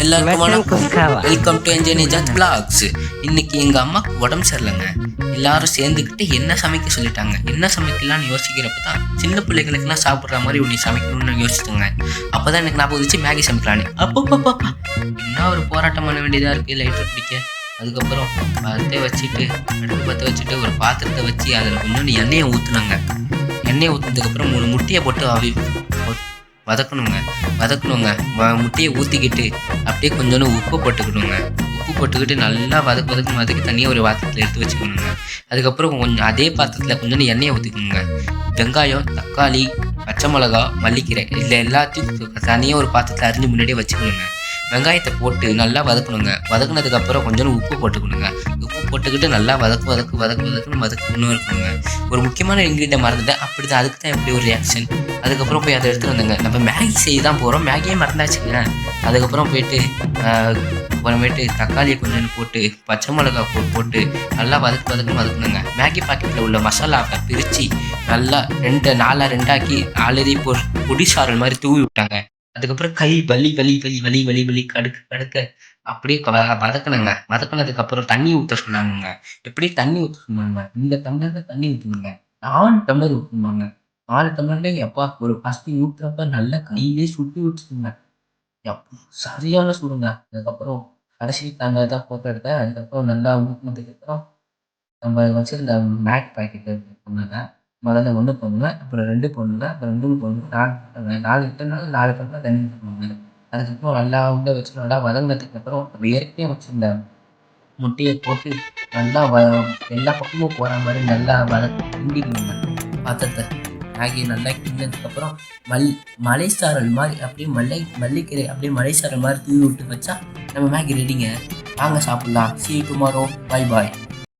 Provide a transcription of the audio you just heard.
எல்லாருக்கும் வணக்கம். Welcome to NJ Nijath blogs. இன்னைக்கு எங்க அம்மாக்கு உடம்பு சரியில்லைங்க. எல்லாரும் சேர்ந்துக்கிட்டு என்ன சமைக்க சொல்லிட்டாங்க. என்ன சமைக்கலாம்னு யோசிக்கிறப்ப தான் சின்ன பிள்ளைகளுக்கெல்லாம் சாப்பிட்ற மாதிரி உன்னை சமைக்கணும்னு யோசிச்சுங்க. அப்போதான் எனக்கு ஞாபகம் வந்துச்சு மேகி சமைக்கலான்னு. அப்பப்பா என்ன ஒரு போராட்டம் பண்ண வேண்டியதாக இருக்குது லைட்டர் பிடிக்க. அதுக்கப்புறம் பற்ற வச்சுட்டு அடுப்பு பற்ற வச்சுட்டு ஒரு பாத்திரத்தை வச்சு அதில் கொஞ்சோண்டு எண்ணெயை ஊற்றுனாங்க. எண்ணெயை ஊற்றுனதுக்கப்புறம் 3 முட்டையை போட்டு வதக்கணுங்க. முட்டையை ஊற்றிக்கிட்டு அப்படியே கொஞ்சோண்டு உப்பு போட்டுக்கிட்டு நல்லா வதக்கி தனியாக ஒரு பாத்திரத்தில் எடுத்து வச்சுக்கணுங்க. அதுக்கப்புறம் கொஞ்சம் அதே பாத்திரத்தில் கொஞ்சோண்டு எண்ணெயை ஊற்றிக்கணுங்க. வெங்காயம், தக்காளி, பச்சை மிளகா, மல்லிக்கீரை இதில் எல்லாத்தையும் தனியாக ஒரு பாத்திரத்தில் அரிஞ்சு முன்னாடியே வச்சுக்கணுங்க. வெங்காயத்தை போட்டு நல்லா வதக்குனதுக்கப்புறம் கொஞ்சோண்டு உப்பு போட்டுக்கிட்டு நல்லா வதக்கணும் இருக்கணுங்க. ஒரு முக்கியமான இன்க்ரீடியன்ட் மறந்துட்டேன். அப்படி தான் அதுக்கு தான் எப்படி ஒரு ரியாக்ஷன். அதுக்கப்புறம் போய் அதை எடுத்துகிட்டு வந்தேங்க. நம்ம மேகி செய்ய தான் போகிறோம், மேகியே மறந்தாச்சுங்க. அதுக்கப்புறம் போயிட்டு அப்புறமேட்டு தக்காளியை கொஞ்சோண்டு போட்டு பச்சை மிளகா போட்டு நல்லா வதக்கணுங்க. மேகி பாக்கெட்டில் உள்ள மசாலாவை பிரித்து நல்லா 4 ரெண்டாக்கி ஆல்ரெடி பொடி சாரல் மாதிரி தூவி விட்டாங்க. அதுக்கப்புறம் கை வலி கடுக்க அப்படியே வதக்கினதுக்கப்புறம் தண்ணி ஊற்ற சொன்னாங்க. எப்படி தண்ணி ஊற்ற சொன்னாங்க? இந்த டம்ளரில் தண்ணி ஊற்றணுங்க. 4 டம்ளர் ஊற்றணுமாங்க. 4 டம்ளர்லேயே எப்பா ஒரு ஃபஸ்ட்டு ஊற்றுறப்ப நல்லா கையிலே சுட்டி ஊற்றுங்க. சரியான சூடுங்க. அதுக்கப்புறம் கடைசி தாங்க தான் போட்டோ எடுத்தேன். அதுக்கப்புறம் நல்லா ஊற்றினதுக்கப்புறம் நம்ம வச்சுருந்த மேக் பாக்கெட்டு சொன்னாங்க. முதல்ல 1 போடணும், அப்புறம் 2 போடணும், அப்புறம் 3 போடணும், 4 இட்டனால 4 டம்ளர் தண்ணி ஊற்றணுங்க. அதுக்கப்புறம் நல்லா வச்சு நல்லா வதங்கினதுக்கப்புறம் நம்ம ஏற்கனவே வச்சுருந்த முட்டையை போட்டு நல்லா எல்லா பக்கமும் போகிற மாதிரி நல்லா கிண்டிக்கணுங்க பாத்திரத்தை. மேகி நல்லா கிண்டினதுக்கப்புறம் மலைச்சாரல் மாதிரி அப்படியே மல்லிக்கீரை அப்படியே மலைச்சாரல் மாதிரி தூவி விட்டு வச்சா நம்ம மேகி ரெடிங்க. வாங்க சாப்பிட்லாம். See you tomorrow. Bye.